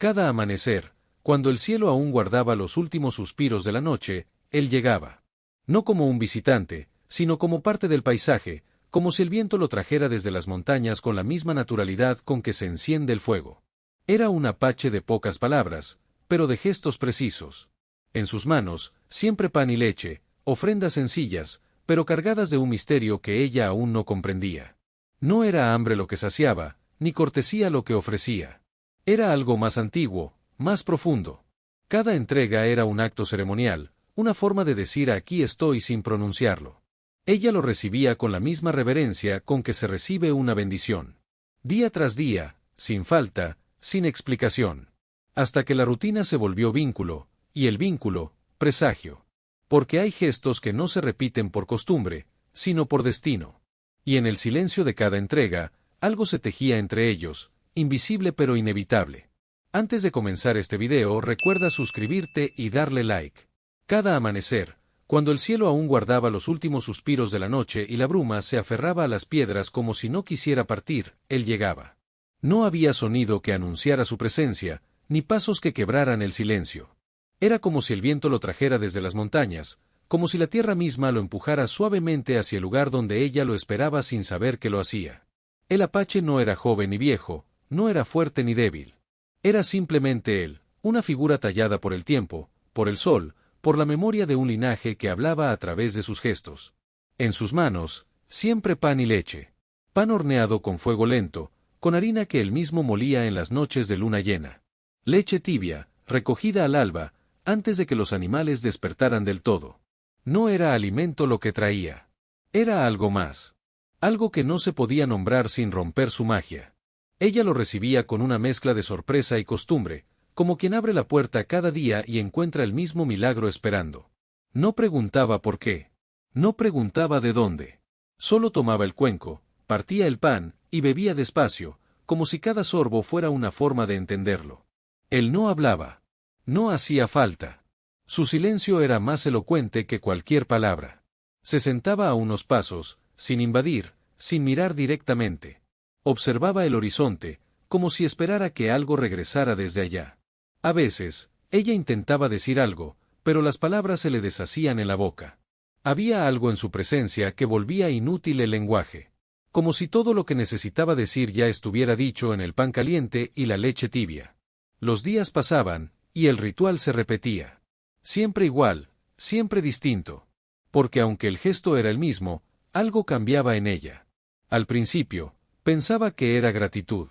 Cada amanecer, cuando el cielo aún guardaba los últimos suspiros de la noche, él llegaba. No como un visitante, sino como parte del paisaje, como si el viento lo trajera desde las montañas con la misma naturalidad con que se enciende el fuego. Era un apache de pocas palabras, pero de gestos precisos. En sus manos, siempre pan y leche, ofrendas sencillas, pero cargadas de un misterio que ella aún no comprendía. No era hambre lo que saciaba, ni cortesía lo que ofrecía. Era algo más antiguo, más profundo. Cada entrega era un acto ceremonial, una forma de decir aquí estoy sin pronunciarlo. Ella lo recibía con la misma reverencia con que se recibe una bendición. Día tras día, sin falta, sin explicación. Hasta que la rutina se volvió vínculo, y el vínculo, presagio. Porque hay gestos que no se repiten por costumbre, sino por destino. Y en el silencio de cada entrega, algo se tejía entre ellos, invisible pero inevitable. Antes de comenzar este video, recuerda suscribirte y darle like. Cada amanecer, cuando el cielo aún guardaba los últimos suspiros de la noche y la bruma se aferraba a las piedras como si no quisiera partir, él llegaba. No había sonido que anunciara su presencia, ni pasos que quebraran el silencio. Era como si el viento lo trajera desde las montañas, como si la tierra misma lo empujara suavemente hacia el lugar donde ella lo esperaba sin saber que lo hacía. El apache no era joven ni viejo, no era fuerte ni débil. Era simplemente él, una figura tallada por el tiempo, por el sol, por la memoria de un linaje que hablaba a través de sus gestos. En sus manos, siempre pan y leche. Pan horneado con fuego lento, con harina que él mismo molía en las noches de luna llena. Leche tibia, recogida al alba, antes de que los animales despertaran del todo. No era alimento lo que traía. Era algo más. Algo que no se podía nombrar sin romper su magia. Ella lo recibía con una mezcla de sorpresa y costumbre, como quien abre la puerta cada día y encuentra el mismo milagro esperando. No preguntaba por qué. No preguntaba de dónde. Solo tomaba el cuenco, partía el pan, y bebía despacio, como si cada sorbo fuera una forma de entenderlo. Él no hablaba. No hacía falta. Su silencio era más elocuente que cualquier palabra. Se sentaba a unos pasos, sin invadir, sin mirar directamente. Observaba el horizonte, como si esperara que algo regresara desde allá. A veces, ella intentaba decir algo, pero las palabras se le deshacían en la boca. Había algo en su presencia que volvía inútil el lenguaje. Como si todo lo que necesitaba decir ya estuviera dicho en el pan caliente y la leche tibia. Los días pasaban, y el ritual se repetía. Siempre igual, siempre distinto. Porque aunque el gesto era el mismo, algo cambiaba en ella. Al principio, pensaba que era gratitud.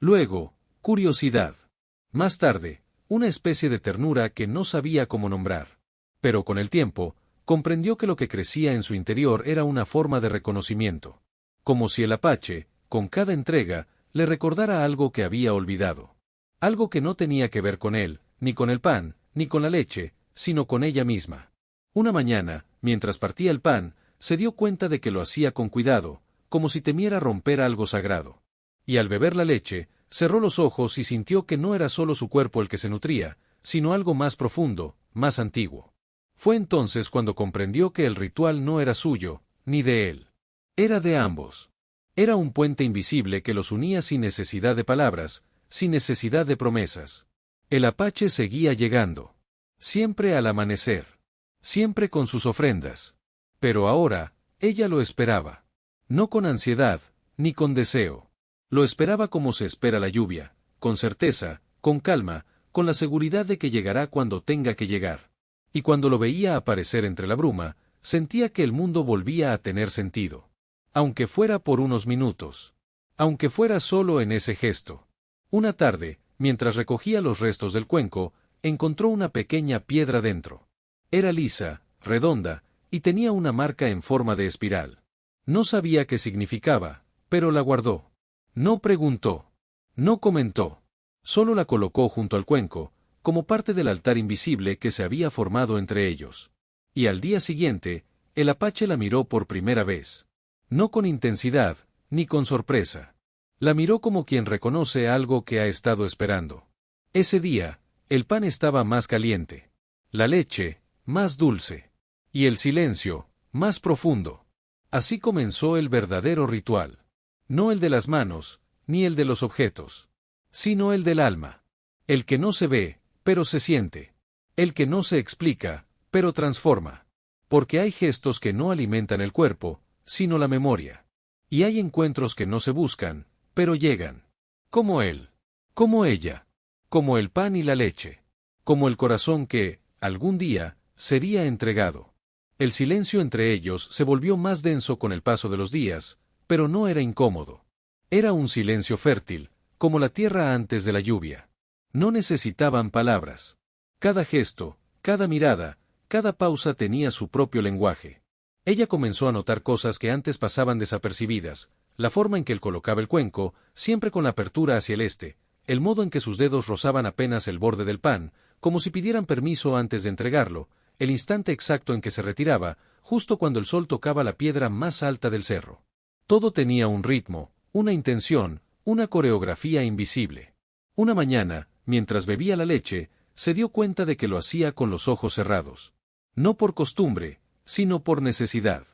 Luego, curiosidad. Más tarde, una especie de ternura que no sabía cómo nombrar. Pero con el tiempo, comprendió que lo que crecía en su interior era una forma de reconocimiento. Como si el apache, con cada entrega, le recordara algo que había olvidado. Algo que no tenía que ver con él, ni con el pan, ni con la leche, sino con ella misma. Una mañana, mientras partía el pan, se dio cuenta de que lo hacía con cuidado, como si temiera romper algo sagrado. Y al beber la leche, cerró los ojos y sintió que no era solo su cuerpo el que se nutría, sino algo más profundo, más antiguo. Fue entonces cuando comprendió que el ritual no era suyo, ni de él. Era de ambos. Era un puente invisible que los unía sin necesidad de palabras, sin necesidad de promesas. El apache seguía llegando. Siempre al amanecer. Siempre con sus ofrendas. Pero ahora, ella lo esperaba. No con ansiedad, ni con deseo. Lo esperaba como se espera la lluvia, con certeza, con calma, con la seguridad de que llegará cuando tenga que llegar. Y cuando lo veía aparecer entre la bruma, sentía que el mundo volvía a tener sentido. Aunque fuera por unos minutos. Aunque fuera solo en ese gesto. Una tarde, mientras recogía los restos del cuenco, encontró una pequeña piedra dentro. Era lisa, redonda, y tenía una marca en forma de espiral. No sabía qué significaba, pero la guardó. No preguntó. No comentó. Solo la colocó junto al cuenco, como parte del altar invisible que se había formado entre ellos. Y al día siguiente, el apache la miró por primera vez. No con intensidad, ni con sorpresa. La miró como quien reconoce algo que ha estado esperando. Ese día, el pan estaba más caliente. La leche, más dulce. Y el silencio, más profundo. Así comenzó el verdadero ritual. No el de las manos, ni el de los objetos, sino el del alma. El que no se ve, pero se siente. El que no se explica, pero transforma. Porque hay gestos que no alimentan el cuerpo, sino la memoria. Y hay encuentros que no se buscan, pero llegan. Como él. Como ella. Como el pan y la leche. Como el corazón que, algún día, sería entregado. El silencio entre ellos se volvió más denso con el paso de los días, pero no era incómodo. Era un silencio fértil, como la tierra antes de la lluvia. No necesitaban palabras. Cada gesto, cada mirada, cada pausa tenía su propio lenguaje. Ella comenzó a notar cosas que antes pasaban desapercibidas, la forma en que él colocaba el cuenco, siempre con la apertura hacia el este, el modo en que sus dedos rozaban apenas el borde del pan, como si pidieran permiso antes de entregarlo, el instante exacto en que se retiraba, justo cuando el sol tocaba la piedra más alta del cerro. Todo tenía un ritmo, una intención, una coreografía invisible. Una mañana, mientras bebía la leche, se dio cuenta de que lo hacía con los ojos cerrados. No por costumbre, sino por necesidad.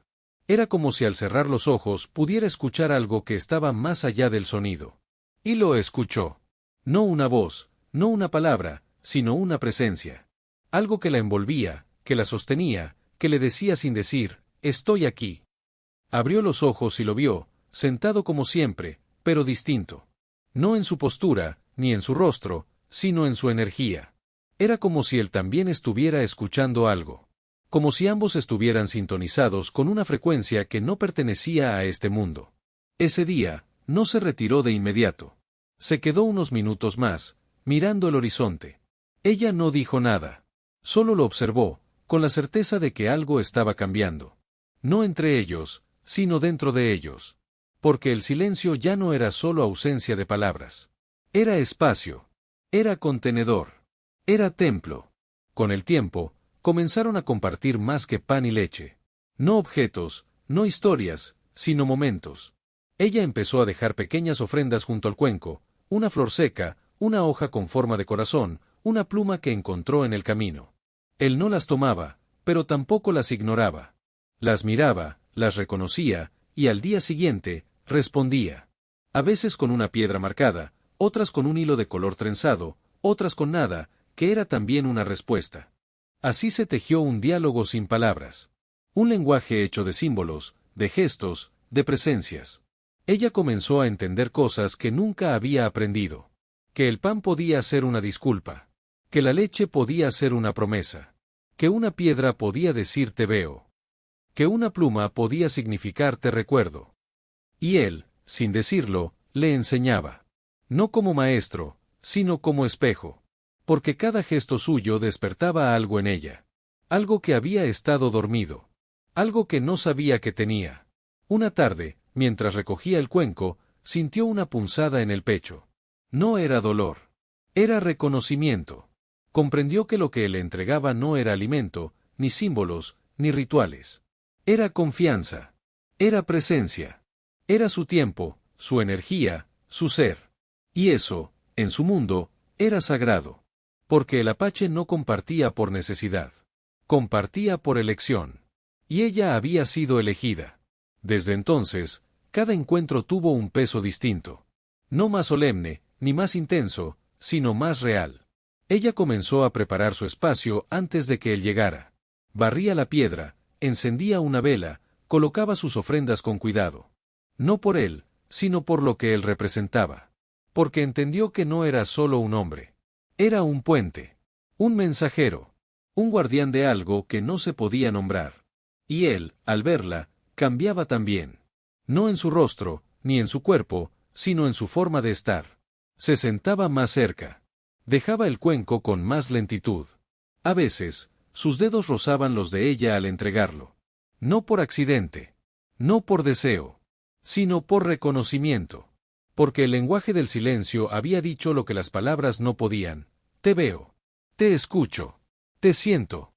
Era como si al cerrar los ojos pudiera escuchar algo que estaba más allá del sonido. Y lo escuchó. No una voz, no una palabra, sino una presencia. Algo que la envolvía, que la sostenía, que le decía sin decir, «Estoy aquí». Abrió los ojos y lo vio, sentado como siempre, pero distinto. No en su postura, ni en su rostro, sino en su energía. Era como si él también estuviera escuchando algo. Como si ambos estuvieran sintonizados con una frecuencia que no pertenecía a este mundo. Ese día, no se retiró de inmediato. Se quedó unos minutos más, mirando el horizonte. Ella no dijo nada. Solo lo observó, con la certeza de que algo estaba cambiando. No entre ellos, sino dentro de ellos. Porque el silencio ya no era solo ausencia de palabras. Era espacio. Era contenedor. Era templo. Con el tiempo, comenzaron a compartir más que pan y leche. No objetos, no historias, sino momentos. Ella empezó a dejar pequeñas ofrendas junto al cuenco, una flor seca, una hoja con forma de corazón, una pluma que encontró en el camino. Él no las tomaba, pero tampoco las ignoraba. Las miraba, las reconocía, y al día siguiente, respondía. A veces con una piedra marcada, otras con un hilo de color trenzado, otras con nada, que era también una respuesta. Así se tejió un diálogo sin palabras. Un lenguaje hecho de símbolos, de gestos, de presencias. Ella comenzó a entender cosas que nunca había aprendido. Que el pan podía ser una disculpa. Que la leche podía ser una promesa. Que una piedra podía decir te veo. Que una pluma podía significar te recuerdo. Y él, sin decirlo, le enseñaba. No como maestro, sino como espejo. Porque cada gesto suyo despertaba algo en ella. Algo que había estado dormido. Algo que no sabía que tenía. Una tarde, mientras recogía el cuenco, sintió una punzada en el pecho. No era dolor. Era reconocimiento. Comprendió que lo que le entregaba no era alimento, ni símbolos, ni rituales. Era confianza. Era presencia. Era su tiempo, su energía, su ser. Y eso, en su mundo, era sagrado. Porque el apache no compartía por necesidad. Compartía por elección. Y ella había sido elegida. Desde entonces, cada encuentro tuvo un peso distinto. No más solemne, ni más intenso, sino más real. Ella comenzó a preparar su espacio antes de que él llegara. Barría la piedra, encendía una vela, colocaba sus ofrendas con cuidado. No por él, sino por lo que él representaba. Porque entendió que no era solo un hombre. Era un puente. Un mensajero. Un guardián de algo que no se podía nombrar. Y él, al verla, cambiaba también. No en su rostro, ni en su cuerpo, sino en su forma de estar. Se sentaba más cerca. Dejaba el cuenco con más lentitud. A veces, sus dedos rozaban los de ella al entregarlo. No por accidente. No por deseo. Sino por reconocimiento. Porque el lenguaje del silencio había dicho lo que las palabras no podían. Te veo. Te escucho. Te siento.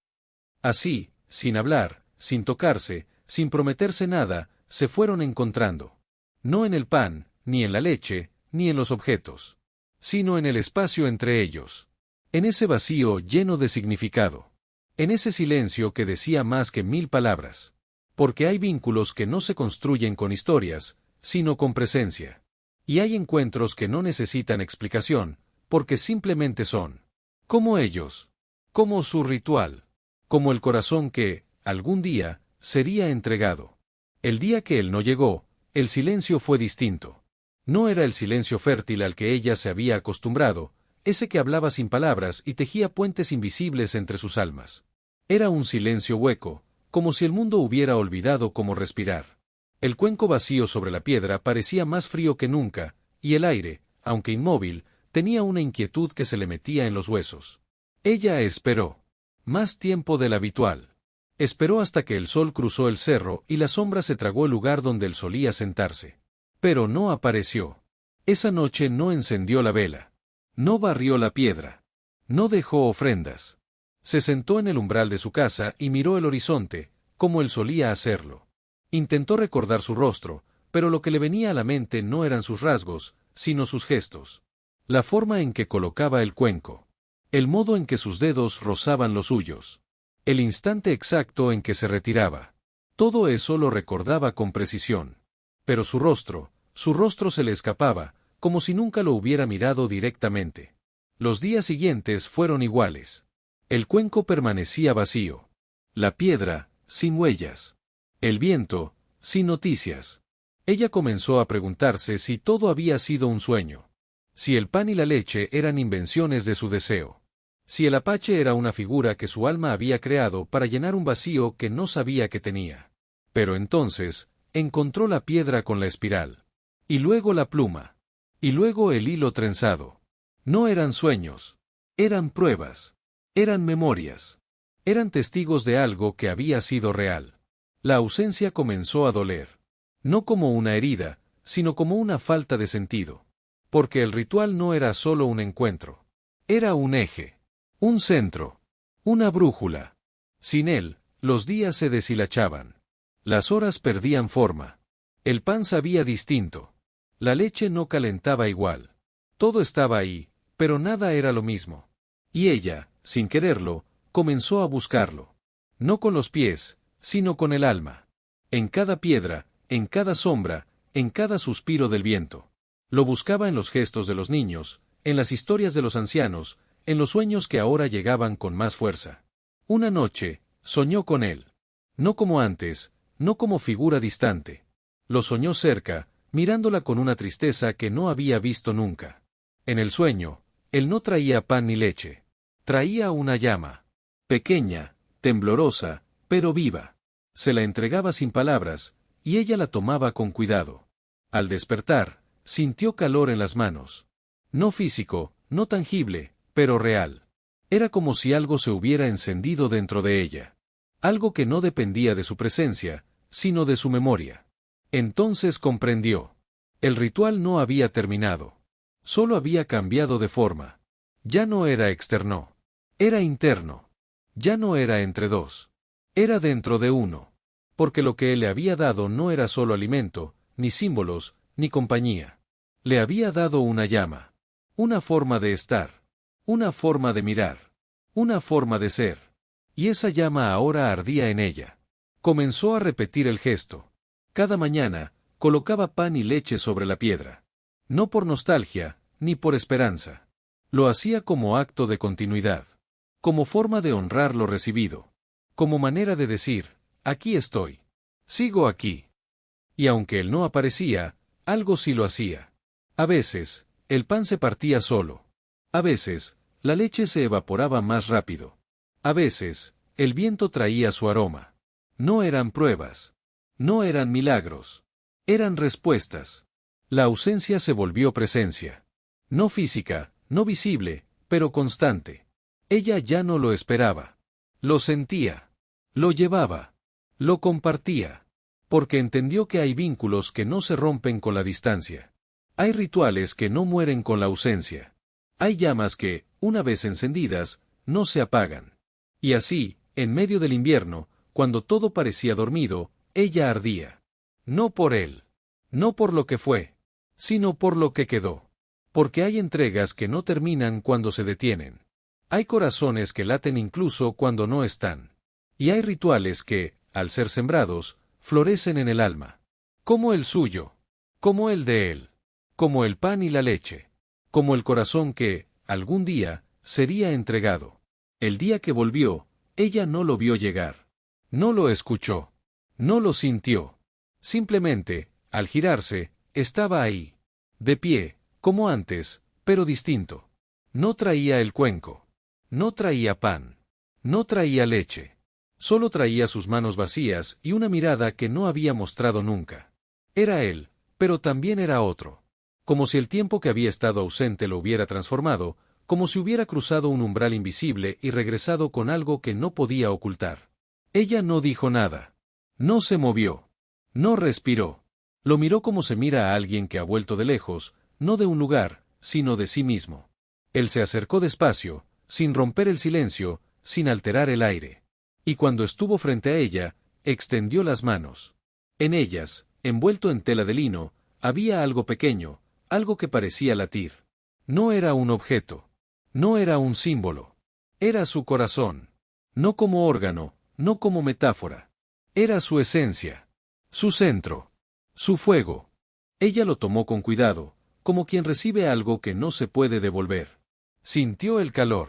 Así, sin hablar, sin tocarse, sin prometerse nada, se fueron encontrando. No en el pan, ni en la leche, ni en los objetos. Sino en el espacio entre ellos. En ese vacío lleno de significado. En ese silencio que decía más que 1000 palabras. Porque hay vínculos que no se construyen con historias, sino con presencia. Y hay encuentros que no necesitan explicación, porque simplemente son. Como ellos. Como su ritual. Como el corazón que, algún día, sería entregado. El día que él no llegó, el silencio fue distinto. No era el silencio fértil al que ella se había acostumbrado, ese que hablaba sin palabras y tejía puentes invisibles entre sus almas. Era un silencio hueco, como si el mundo hubiera olvidado cómo respirar. El cuenco vacío sobre la piedra parecía más frío que nunca, y el aire, aunque inmóvil, tenía una inquietud que se le metía en los huesos. Ella esperó. Más tiempo del habitual. Esperó hasta que el sol cruzó el cerro y la sombra se tragó el lugar donde él solía sentarse. Pero no apareció. Esa noche no encendió la vela. No barrió la piedra. No dejó ofrendas. Se sentó en el umbral de su casa y miró el horizonte, como él solía hacerlo. Intentó recordar su rostro, pero lo que le venía a la mente no eran sus rasgos, sino sus gestos. La forma en que colocaba el cuenco. El modo en que sus dedos rozaban los suyos. El instante exacto en que se retiraba. Todo eso lo recordaba con precisión. Pero su rostro se le escapaba, como si nunca lo hubiera mirado directamente. Los días siguientes fueron iguales. El cuenco permanecía vacío. La piedra, sin huellas. El viento, sin noticias. Ella comenzó a preguntarse si todo había sido un sueño. Si el pan y la leche eran invenciones de su deseo. Si el apache era una figura que su alma había creado para llenar un vacío que no sabía que tenía. Pero entonces, encontró la piedra con la espiral. Y luego la pluma. Y luego el hilo trenzado. No eran sueños. Eran pruebas. Eran memorias. Eran testigos de algo que había sido real. La ausencia comenzó a doler. No como una herida, sino como una falta de sentido. Porque el ritual no era solo un encuentro. Era un eje. Un centro. Una brújula. Sin él, los días se deshilachaban. Las horas perdían forma. El pan sabía distinto. La leche no calentaba igual. Todo estaba ahí, pero nada era lo mismo. Y ella, sin quererlo, comenzó a buscarlo. No con los pies, sino con el alma. En cada piedra, en cada sombra, en cada suspiro del viento. Lo buscaba en los gestos de los niños, en las historias de los ancianos, en los sueños que ahora llegaban con más fuerza. Una noche, soñó con él. No como antes, no como figura distante. Lo soñó cerca, mirándola con una tristeza que no había visto nunca. En el sueño, él no traía pan ni leche. Traía una llama. Pequeña, temblorosa, pero viva. Se la entregaba sin palabras, y ella la tomaba con cuidado. Al despertar, sintió calor en las manos. No físico, no tangible, pero real. Era como si algo se hubiera encendido dentro de ella. Algo que no dependía de su presencia, sino de su memoria. Entonces comprendió. El ritual no había terminado. Solo había cambiado de forma. Ya no era externo. Era interno. Ya no era entre dos. Era dentro de uno. Porque lo que él le había dado no era solo alimento, ni símbolos, ni compañía. Le había dado una llama. Una forma de estar. Una forma de mirar. Una forma de ser. Y esa llama ahora ardía en ella. Comenzó a repetir el gesto. Cada mañana, colocaba pan y leche sobre la piedra. No por nostalgia, ni por esperanza. Lo hacía como acto de continuidad. Como forma de honrar lo recibido. Como manera de decir, aquí estoy. Sigo aquí. Y aunque él no aparecía, algo sí lo hacía. A veces, el pan se partía solo. A veces, la leche se evaporaba más rápido. A veces, el viento traía su aroma. No eran pruebas. No eran milagros. Eran respuestas. La ausencia se volvió presencia. No física, no visible, pero constante. Ella ya no lo esperaba. Lo sentía. Lo llevaba. Lo compartía. Porque entendió que hay vínculos que no se rompen con la distancia. Hay rituales que no mueren con la ausencia. Hay llamas que, una vez encendidas, no se apagan. Y así, en medio del invierno, cuando todo parecía dormido, ella ardía. No por él. No por lo que fue. Sino por lo que quedó. Porque hay entregas que no terminan cuando se detienen. Hay corazones que laten incluso cuando no están. Y hay rituales que, al ser sembrados, florecen en el alma. Como el suyo. Como el de él. Como el pan y la leche. Como el corazón que, algún día, sería entregado. El día que volvió, ella no lo vio llegar. No lo escuchó. No lo sintió. Simplemente, al girarse, estaba ahí. De pie, como antes, pero distinto. No traía el cuenco. No traía pan. No traía leche. Solo traía sus manos vacías y una mirada que no había mostrado nunca. Era él, pero también era otro. Como si el tiempo que había estado ausente lo hubiera transformado, como si hubiera cruzado un umbral invisible y regresado con algo que no podía ocultar. Ella no dijo nada. No se movió. No respiró. Lo miró como se mira a alguien que ha vuelto de lejos, no de un lugar, sino de sí mismo. Él se acercó despacio, sin romper el silencio, sin alterar el aire. Y cuando estuvo frente a ella, extendió las manos. En ellas, envuelto en tela de lino, había algo pequeño, algo que parecía latir. No era un objeto. No era un símbolo. Era su corazón. No como órgano, no como metáfora. Era su esencia. Su centro. Su fuego. Ella lo tomó con cuidado, como quien recibe algo que no se puede devolver. Sintió el calor.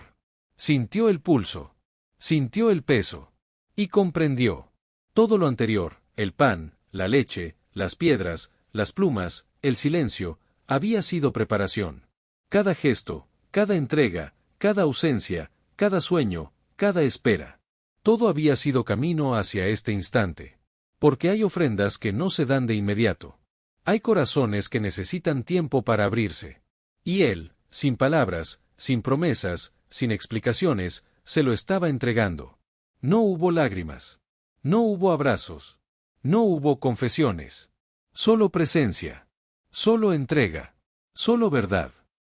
Sintió el pulso. Sintió el peso. Y comprendió. Todo lo anterior, el pan, la leche, las piedras, las plumas, el silencio, había sido preparación. Cada gesto, cada entrega, cada ausencia, cada sueño, cada espera. Todo había sido camino hacia este instante. Porque hay ofrendas que no se dan de inmediato. Hay corazones que necesitan tiempo para abrirse. Y él, sin palabras, sin promesas, sin explicaciones, se lo estaba entregando. No hubo lágrimas. No hubo abrazos. No hubo confesiones. Solo presencia. Solo entrega. Solo verdad.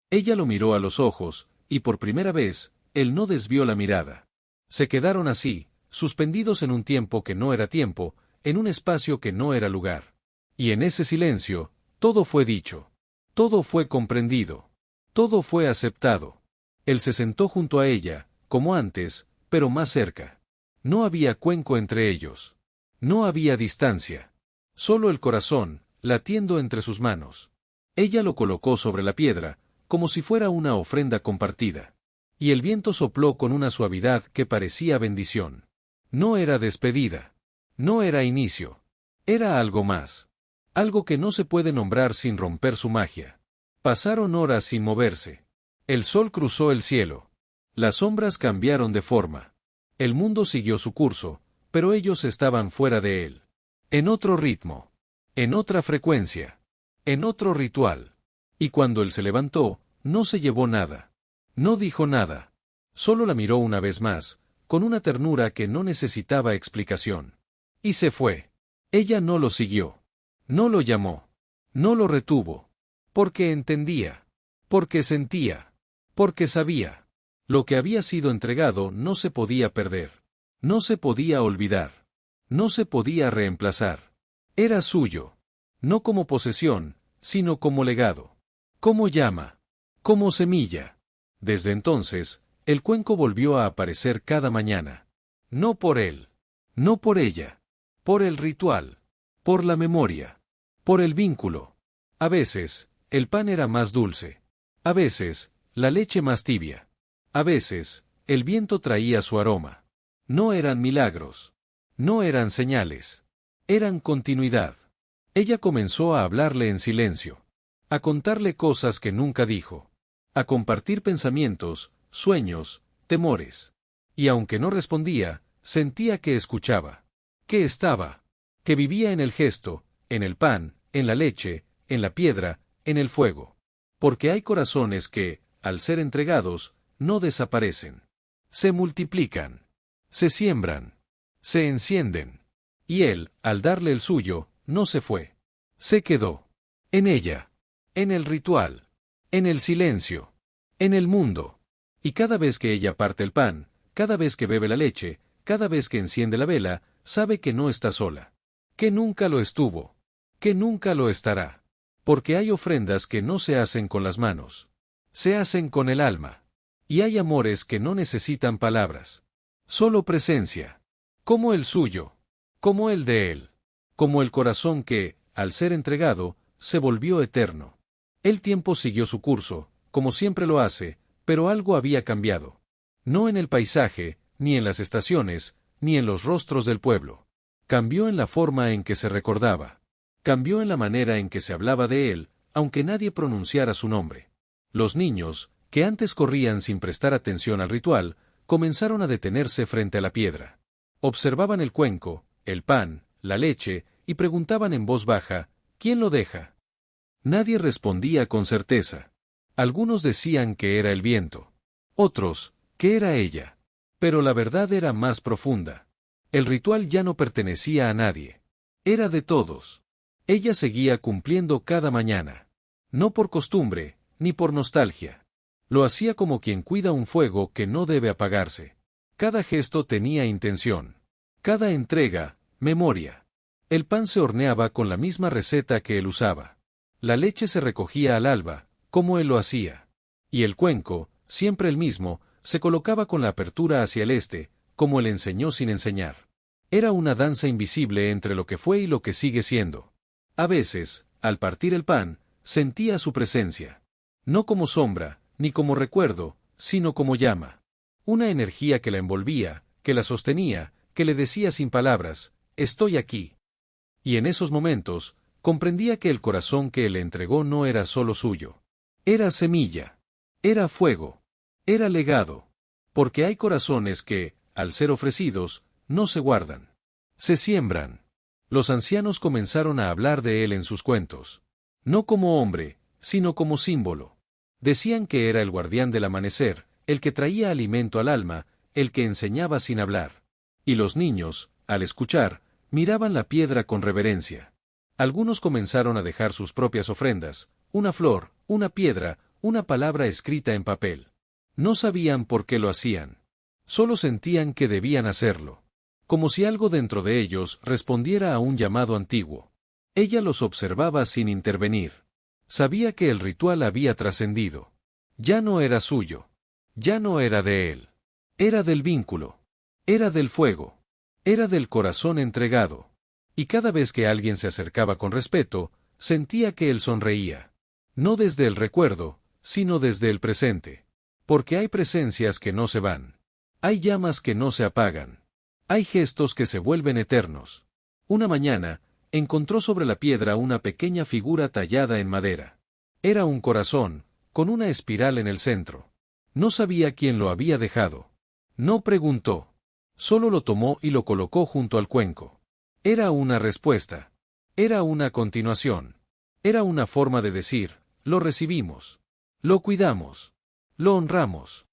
Ella lo miró a los ojos, y por primera vez, él no desvió la mirada. Se quedaron así, suspendidos en un tiempo que no era tiempo, en un espacio que no era lugar. Y en ese silencio, todo fue dicho. Todo fue comprendido. Todo fue aceptado. Él se sentó junto a ella, como antes, pero más cerca. No había cuenco entre ellos. No había distancia. Solo el corazón, latiendo entre sus manos. Ella lo colocó sobre la piedra, como si fuera una ofrenda compartida. Y el viento sopló con una suavidad que parecía bendición. No era despedida. No era inicio. Era algo más. Algo que no se puede nombrar sin romper su magia. Pasaron horas sin moverse. El sol cruzó el cielo. Las sombras cambiaron de forma. El mundo siguió su curso, pero ellos estaban fuera de él. En otro ritmo. En otra frecuencia. En otro ritual. Y cuando él se levantó, no se llevó nada. No dijo nada. Solo la miró una vez más, con una ternura que no necesitaba explicación. Y se fue. Ella no lo siguió. No lo llamó. No lo retuvo. Porque entendía. Porque sentía. Porque sabía. Lo que había sido entregado no se podía perder. No se podía olvidar. No se podía reemplazar. Era suyo. No como posesión, sino como legado. Como llama. Como semilla. Desde entonces, el cuenco volvió a aparecer cada mañana. No por él. No por ella. Por el ritual. Por la memoria. Por el vínculo. A veces, el pan era más dulce. A veces, la leche más tibia. A veces, el viento traía su aroma. No eran milagros. No eran señales. Eran continuidad. Ella comenzó a hablarle en silencio. A contarle cosas que nunca dijo. A compartir pensamientos, sueños, temores. Y aunque no respondía, sentía que escuchaba. Que estaba. Que vivía en el gesto, en el pan, en la leche, en la piedra, en el fuego. Porque hay corazones que, al ser entregados, no desaparecen. Se multiplican. Se siembran. Se encienden. Y él, al darle el suyo, no se fue. Se quedó. En ella. En el ritual. En el silencio. En el mundo. Y cada vez que ella parte el pan, cada vez que bebe la leche, cada vez que enciende la vela, sabe que no está sola. Que nunca lo estuvo. Que nunca lo estará. Porque hay ofrendas que no se hacen con las manos. Se hacen con el alma. Y hay amores que no necesitan palabras. Solo presencia. Como el suyo. Como el de él. Como el corazón que, al ser entregado, se volvió eterno. El tiempo siguió su curso, como siempre lo hace, Pero algo había cambiado. No en el paisaje, ni en las estaciones, ni en los rostros del pueblo. Cambió en la forma en que se recordaba. Cambió en la manera en que se hablaba de él, aunque nadie pronunciara su nombre. Los niños, que antes corrían sin prestar atención al ritual, comenzaron a detenerse frente a la piedra. Observaban el cuenco, el pan, la leche, y preguntaban en voz baja, ¿quién lo deja? Nadie respondía con certeza. Algunos decían que era el viento. Otros, que era ella. Pero la verdad era más profunda. El ritual ya no pertenecía a nadie. Era de todos. Ella seguía cumpliendo cada mañana. No por costumbre, ni por nostalgia. Lo hacía como quien cuida un fuego que no debe apagarse. Cada gesto tenía intención. Cada entrega, memoria. El pan se horneaba con la misma receta que él usaba. La leche se recogía al alba, como él lo hacía. Y el cuenco, siempre el mismo, se colocaba con la apertura hacia el este, como él enseñó sin enseñar. Era una danza invisible entre lo que fue y lo que sigue siendo. A veces, al partir el pan, sentía su presencia. No como sombra, ni como recuerdo, sino como llama. Una energía que la envolvía, que la sostenía, que le decía sin palabras, estoy aquí. Y en esos momentos, comprendía que el corazón que él le entregó no era solo suyo. Era semilla. Era fuego. Era legado. Porque hay corazones que, al ser ofrecidos, no se guardan. Se siembran. Los ancianos comenzaron a hablar de él en sus cuentos. No como hombre, sino como símbolo. Decían que era el guardián del amanecer, el que traía alimento al alma, el que enseñaba sin hablar. Y los niños, al escuchar, miraban la piedra con reverencia. Algunos comenzaron a dejar sus propias ofrendas, una flor, una piedra, una palabra escrita en papel. No sabían por qué lo hacían. Solo sentían que debían hacerlo. Como si algo dentro de ellos respondiera a un llamado antiguo. Ella los observaba sin intervenir. Sabía que el ritual había trascendido. Ya no era suyo. Ya no era de él. Era del vínculo. Era del fuego. Era del corazón entregado. Y cada vez que alguien se acercaba con respeto, sentía que él sonreía. No desde el recuerdo, sino desde el presente. Porque hay presencias que no se van. Hay llamas que no se apagan. Hay gestos que se vuelven eternos. Una mañana, encontró sobre la piedra una pequeña figura tallada en madera. Era un corazón, con una espiral en el centro. No sabía quién lo había dejado. No preguntó. Solo lo tomó y lo colocó junto al cuenco. Era una respuesta. Era una continuación. Era una forma de decir, lo recibimos. Lo cuidamos. Lo honramos.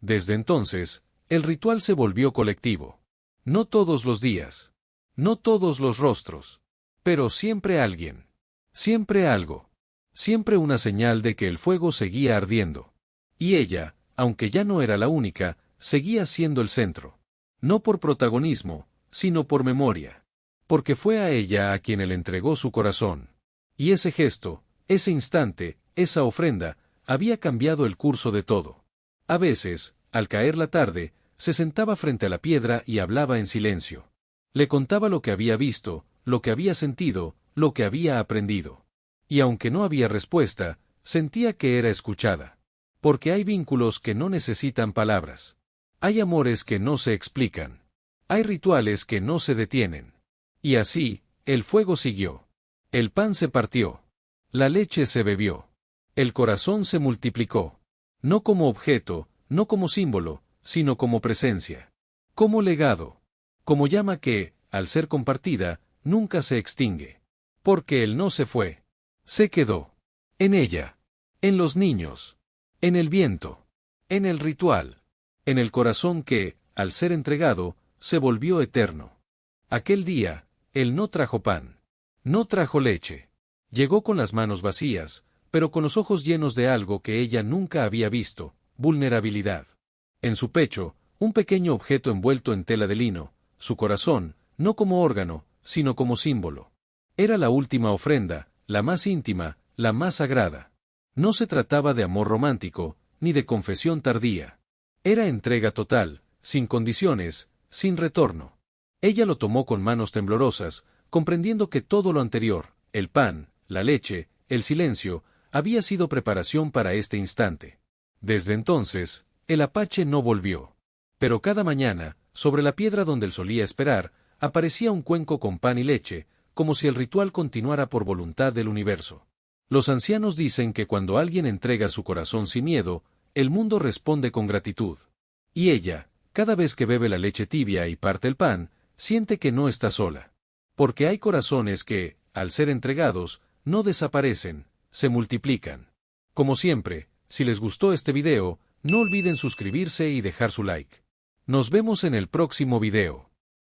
Desde entonces, el ritual se volvió colectivo. No todos los días. No todos los rostros. Pero siempre alguien. Siempre algo. Siempre una señal de que el fuego seguía ardiendo. Y ella, aunque ya no era la única, seguía siendo el centro. No por protagonismo, sino por memoria. Porque fue a ella a quien él entregó su corazón. Y ese gesto, ese instante, esa ofrenda, había cambiado el curso de todo. A veces, al caer la tarde, se sentaba frente a la piedra y hablaba en silencio. Le contaba lo que había visto, lo que había sentido, lo que había aprendido. Y aunque no había respuesta, sentía que era escuchada. Porque hay vínculos que no necesitan palabras. Hay amores que no se explican. Hay rituales que no se detienen. Y así, el fuego siguió. El pan se partió. La leche se bebió. El corazón se multiplicó. No como objeto, no como símbolo, sino como presencia. Como legado. Como llama que, al ser compartida, nunca se extingue. Porque él no se fue. Se quedó. En ella. En los niños. En el viento. En el ritual. En el corazón que, al ser entregado, se volvió eterno. Aquel día, él no trajo pan. No trajo leche. Llegó con las manos vacías, pero con los ojos llenos de algo que ella nunca había visto, vulnerabilidad. En su pecho, un pequeño objeto envuelto en tela de lino, su corazón, no como órgano, sino como símbolo. Era la última ofrenda, la más íntima, la más sagrada. No se trataba de amor romántico, ni de confesión tardía. Era entrega total, sin condiciones, sin retorno. Ella lo tomó con manos temblorosas, comprendiendo que todo lo anterior, el pan, la leche, el silencio, había sido preparación para este instante. Desde entonces, el apache no volvió. Pero cada mañana, sobre la piedra donde él solía esperar, aparecía un cuenco con pan y leche, como si el ritual continuara por voluntad del universo. Los ancianos dicen que cuando alguien entrega su corazón sin miedo, el mundo responde con gratitud. Y ella, cada vez que bebe la leche tibia y parte el pan, siente que no está sola. Porque hay corazones que, al ser entregados, no desaparecen, se multiplican. Como siempre, si les gustó este video, no olviden suscribirse y dejar su like. Nos vemos en el próximo video.